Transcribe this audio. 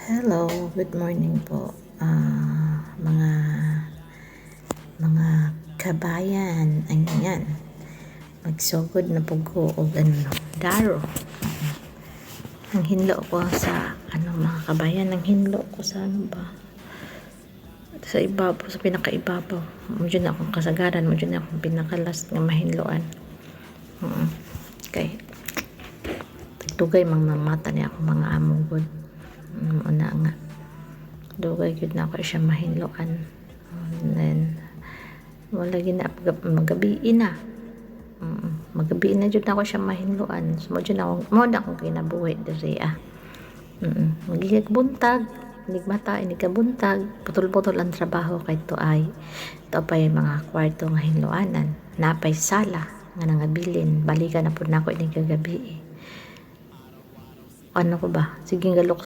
Hello, good morning po. Mga kabayan, ayan. Magsugod na po ko og daro. Ang hinlo ko sa mga kabayan, ang hinlo ko sa sa ibabaw, sa pinakaibabaw. Mudyo na akong kasagaran, mudyo na akong pinakalas nga mahinloan. Okay. Tugay mamamata niya akong mga among good. Una nga. Dugay gyud na ako siya mahinloan. And then wala gina magabi na. Magabi na jud na ako siya mahinloan. So mo na akong kinabuhi diri magiging buntag, mata ini kabuntag, putol-putol ang trabaho kay ito pa yung mga kwarto nga hinloanan. Napay sala nga nangabilin, balikan na pud nako ini kagabi. Ano ko ba? Sige galok